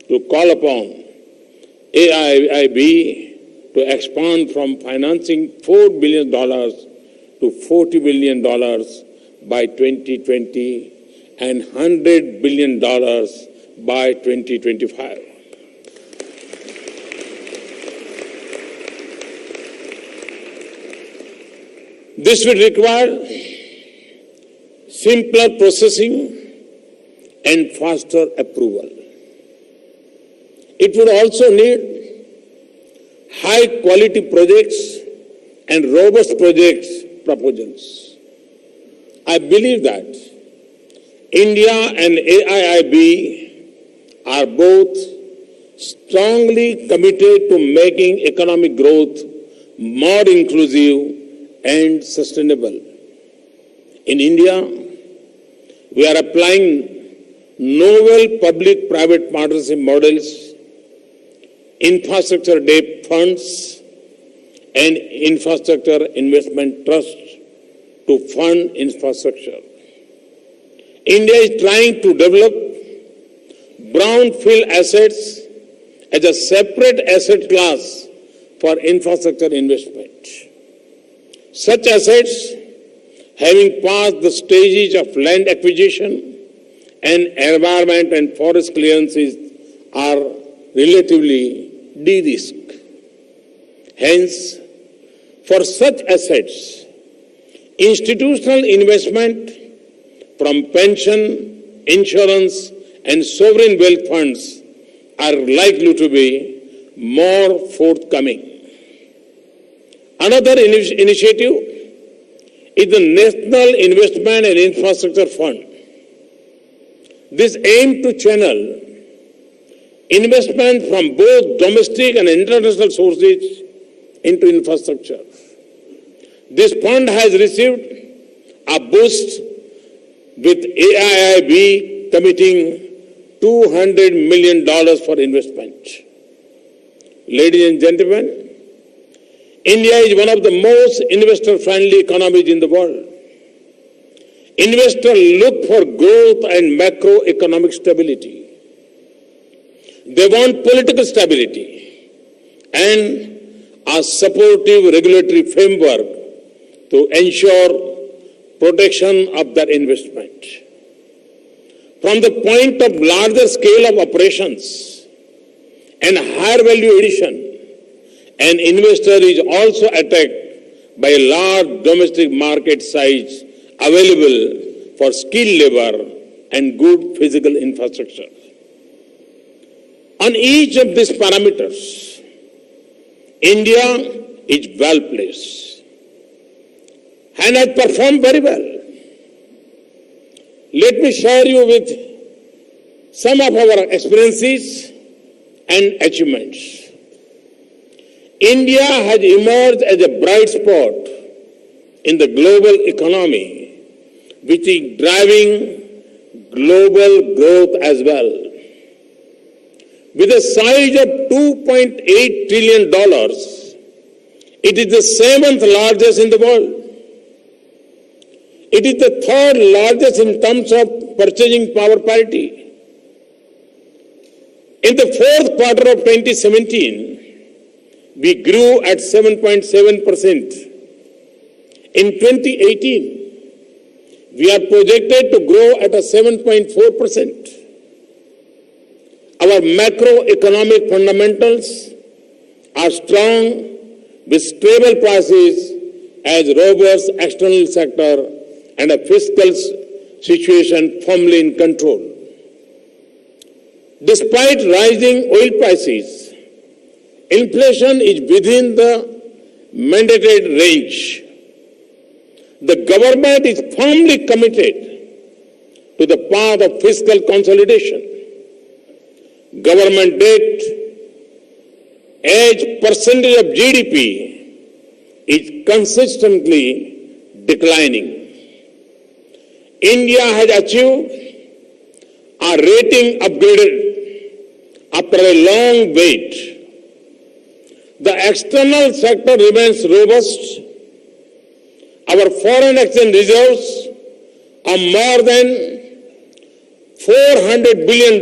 to call upon AIIB to expand from financing $4 billion to $40 billion by 2020 and $100 billion by 2025. This will require simpler processing and faster approval. It would also need high-quality projects and robust projects proposals. I believe that India and AIIB are both strongly committed to making economic growth more inclusive and sustainable. In India, we are applying novel public-private partnership models, infrastructure debt funds, and infrastructure investment trusts to fund infrastructure. India is trying to develop brownfield assets as a separate asset class for infrastructure investment. Such assets, having passed the stages of land acquisition and environment and forest clearances, are relatively de-risked. Hence, for such assets, institutional investment from pension, insurance, and sovereign wealth funds are likely to be more forthcoming. Another initiative is the National Investment and Infrastructure Fund. This aims to channel investment from both domestic and international sources into infrastructure. This fund has received a boost with AIIB committing $200 million for investment. Ladies and gentlemen, India is one of the most investor-friendly economies in the world. Investors look for growth and macroeconomic stability. They want political stability and a supportive regulatory framework to ensure protection of their investment. From the point of larger scale of operations and higher value addition, an investor is also attacked by a large domestic market size available for skilled labor and good physical infrastructure. On each of these parameters, India is well placed and has performed very well. Let me share you with some of our experiences and achievements. India has emerged as a bright spot in the global economy, which is driving global growth as well. With a size of $2.8 trillion, it is the seventh largest in the world. It is the third largest in terms of purchasing power parity. In the fourth quarter of 2017, we grew at 7.7%. In 2018, we are projected to grow at a 7.4%. Our macroeconomic fundamentals are strong with stable prices as robust external sector and a fiscal situation firmly in control. Despite rising oil prices, inflation is within the mandated range. The government is firmly committed to the path of fiscal consolidation. Government debt as percentage of GDP is consistently declining. India has achieved a rating upgrade after a long wait. The external sector remains robust. Our foreign exchange reserves are more than $400 billion,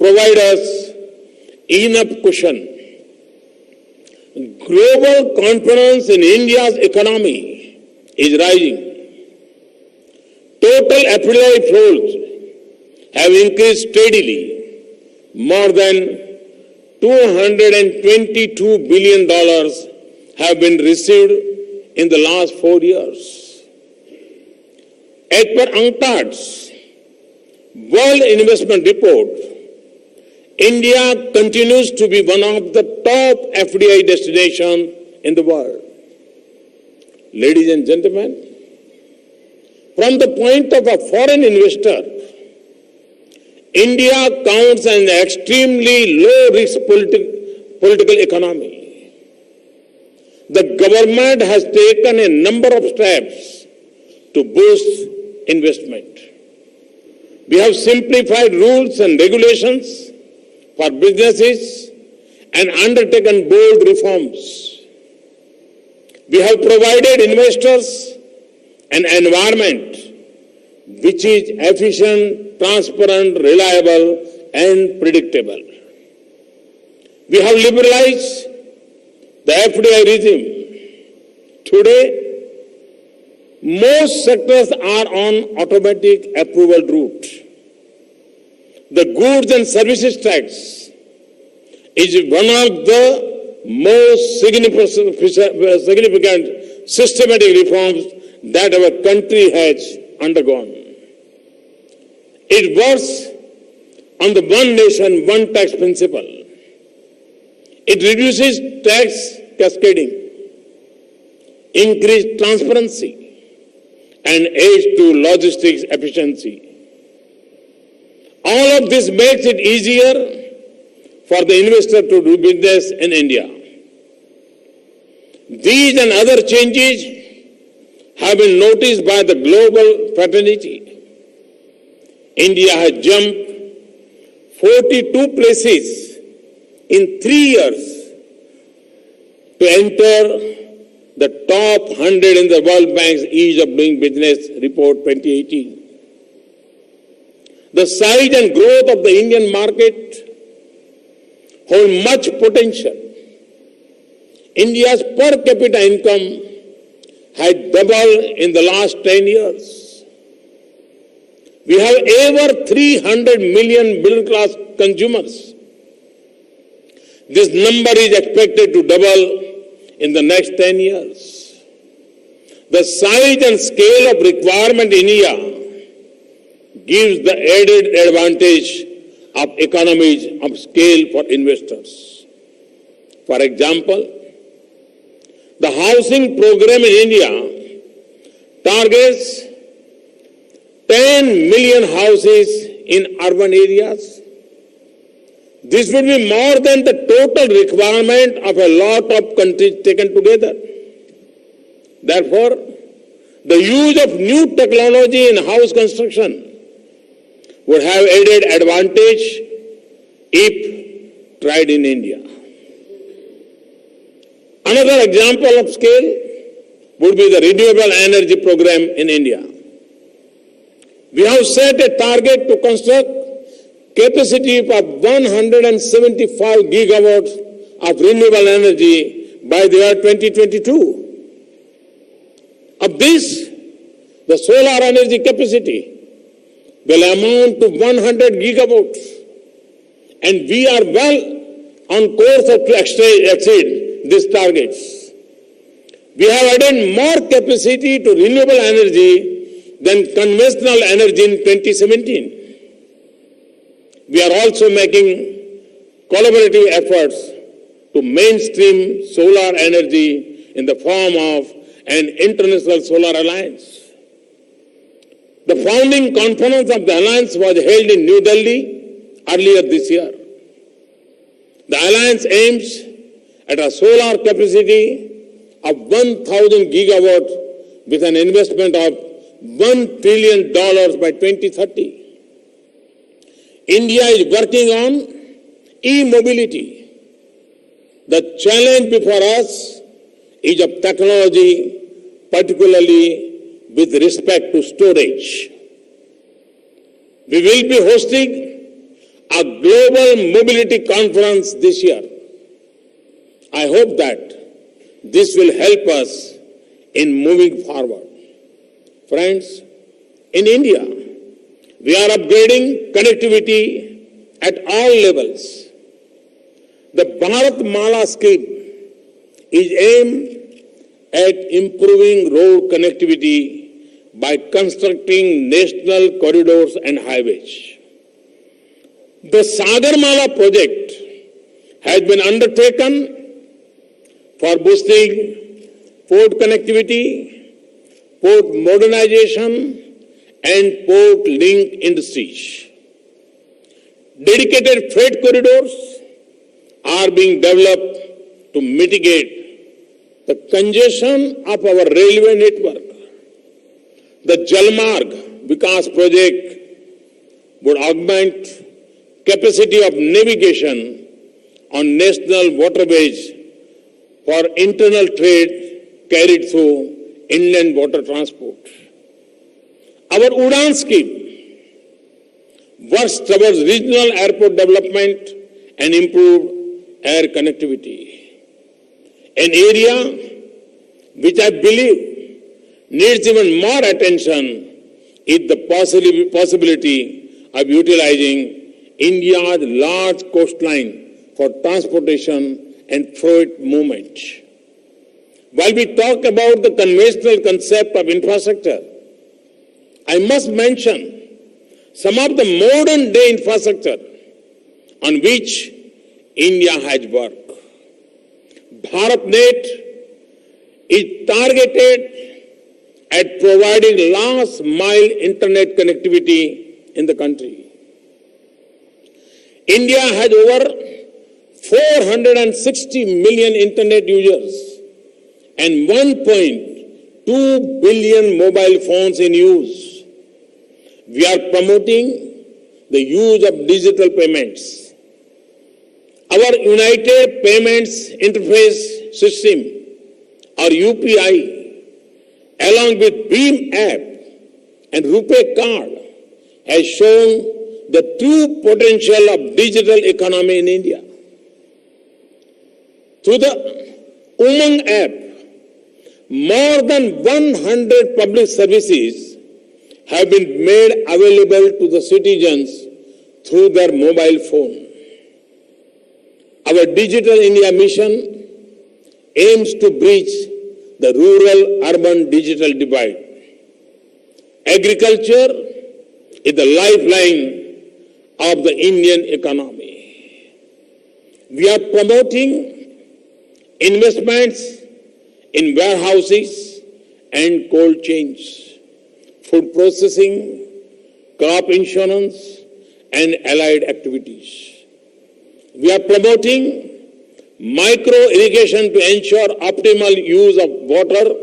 provide us enough cushion. Global confidence in India's economy is rising. Total FDI flows have increased steadily. More than $222 billion have been received in the last 4 years. As per UNCTAD's World Investment Report, India continues to be one of the top FDI destinations in the world. Ladies and gentlemen, from the point of a foreign investor, India counts an extremely low-risk political economy. The government has taken a number of steps to boost investment. We have simplified rules and regulations for businesses and undertaken bold reforms. We have provided investors an environment which is efficient, transparent, reliable, and predictable. We have liberalized the FDI regime. Today, most sectors are on automatic approval route. The goods and services tax is one of the most significant systematic reforms that our country has undergone. It works on the one nation, one tax principle. It reduces tax cascading, increased transparency, and aids to logistics efficiency. All of this makes it easier for the investor to do business in India. These and other changes have been noticed by the global fraternity. India has jumped 42 places in 3 years to enter the top 100 in the World Bank's Ease of Doing Business Report 2018. The size and growth of the Indian market hold much potential. India's per capita income has doubled in the last 10 years. We have over 300 million middle-class consumers. This number is expected to double in the next 10 years. The size and scale of requirement in India gives the added advantage of economies of scale for investors. For example, the housing program in India targets 10 million houses in urban areas. This would be more than the total requirement of a lot of countries taken together. Therefore, the use of new technology in house construction would have added advantage if tried in India. Another example of scale would be the renewable energy program in India. We have set a target to construct capacity of 175 gigawatts of renewable energy by the year 2022. Of this, the solar energy capacity will amount to 100 gigawatts, and we are well on course to exceed these targets. We have added more capacity to renewable energy than conventional energy in 2017. We are also making collaborative efforts to mainstream solar energy in the form of an international solar alliance. The founding conference of the alliance was held in New Delhi earlier this year. The alliance aims at a solar capacity of 1,000 gigawatts with an investment of $1 trillion by 2030. India is working on e-mobility. The challenge before us is of technology, particularly with respect to storage. We will be hosting a global mobility conference this year. I hope that this will help us in moving forward. Friends, in India, we are upgrading connectivity at all levels. The Bharat Mala scheme is aimed at improving road connectivity by constructing national corridors and highways. The Sagarmala project has been undertaken for boosting port connectivity, port modernization, and port link industries. Dedicated freight corridors are being developed to mitigate the congestion of our railway network. The Jalmarg Vikas project would augment capacity of navigation on national waterways for internal trade carried through inland water transport. Our Udan scheme works towards regional airport development and improved air connectivity. An area which I believe needs even more attention is the possibility of utilizing India's large coastline for transportation and freight movement. While we talk about the conventional concept of infrastructure, I must mention some of the modern day infrastructure on which India has worked. BharatNet is targeted at providing last mile internet connectivity in the country. India has over 460 million internet users and 1.2 billion mobile phones in use. We are promoting the use of digital payments. Our United Payments Interface System, or UPI, along with BHIM app and RuPay card, has shown the true potential of digital economy in India. Through the Umang app, more than 100 public services have been made available to the citizens through their mobile phone. Our Digital India mission aims to bridge the rural-urban digital divide. Agriculture is the lifeline of the Indian economy. We are promoting investments in warehouses and cold chains, food processing, crop insurance, and allied activities. We are promoting micro irrigation to ensure optimal use of water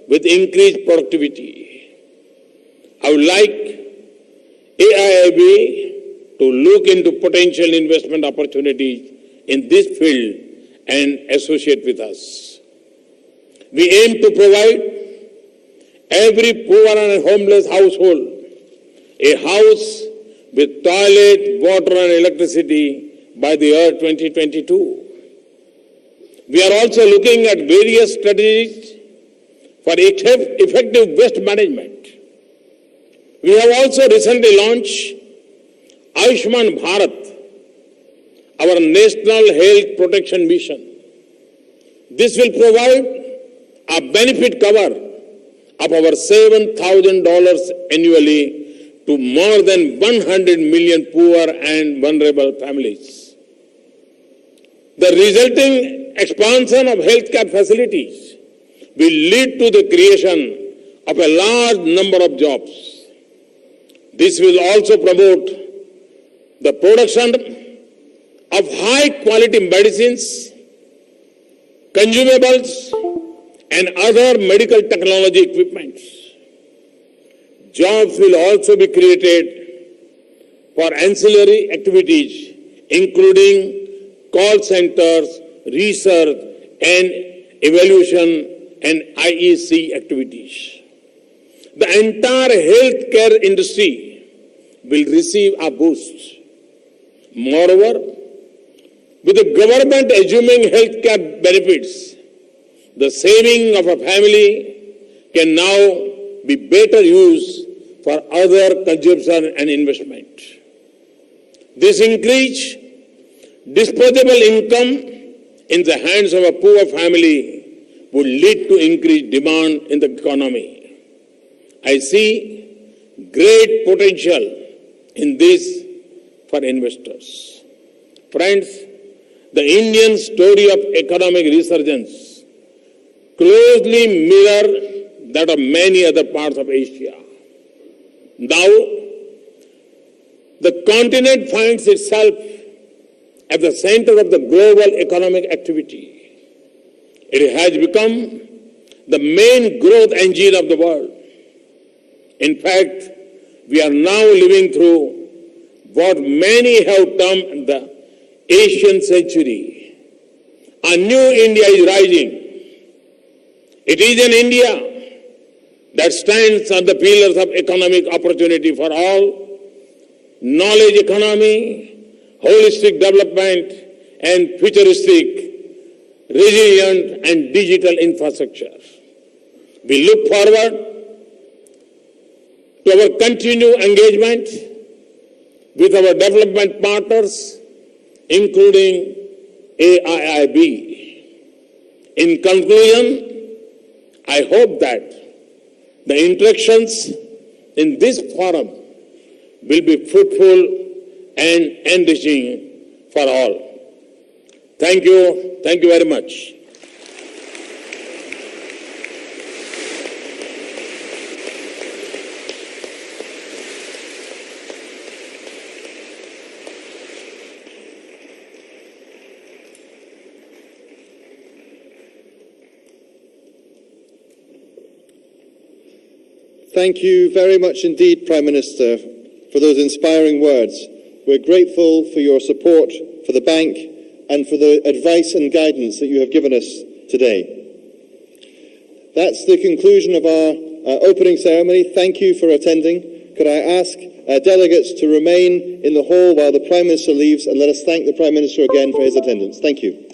with increased productivity. I would like AIIB to look into potential investment opportunities in this field and associate with us. We aim to provide every poor and homeless household a house with toilet, water and electricity by the year 2022. We are also looking at various strategies for effective waste management. We have also recently launched Ayushman Bharat, our National Health Protection Mission. This will provide a benefit cover of our $7,000 annually to more than 100 million poor and vulnerable families. The resulting expansion of healthcare facilities will lead to the creation of a large number of jobs. This will also promote the production of high-quality medicines, consumables, and other medical technology equipments. Jobs will also be created for ancillary activities, including call centers, research and evaluation, and IEC activities. The entire healthcare industry will receive a boost. Moreover, with the government assuming health care benefits, the saving of a family can now be better used for other consumption and investment. This increased disposable income in the hands of a poor family would lead to increased demand in the economy. I see great potential in this for investors. Friends, the Indian story of economic resurgence closely mirrors that of many other parts of Asia. Now, the continent finds itself at the center of the global economic activity. It has become the main growth engine of the world. In fact, we are now living through what many have termed the Asian century. A new India is rising. It is an India that stands on the pillars of economic opportunity for all, knowledge economy, holistic development, and futuristic, resilient, and digital infrastructure. We look forward to our continued engagement with our development partners, including AIIB. In conclusion, I hope that the interactions in this forum will be fruitful and enriching for all. Thank you. Thank you very much. Thank you very much indeed, Prime Minister, for those inspiring words. We're grateful for your support for the bank and for the advice and guidance that you have given us today. That's the conclusion of our opening ceremony. Thank you for attending. Could I ask delegates to remain in the hall while the Prime Minister leaves, and let us thank the Prime Minister again for his attendance. Thank you.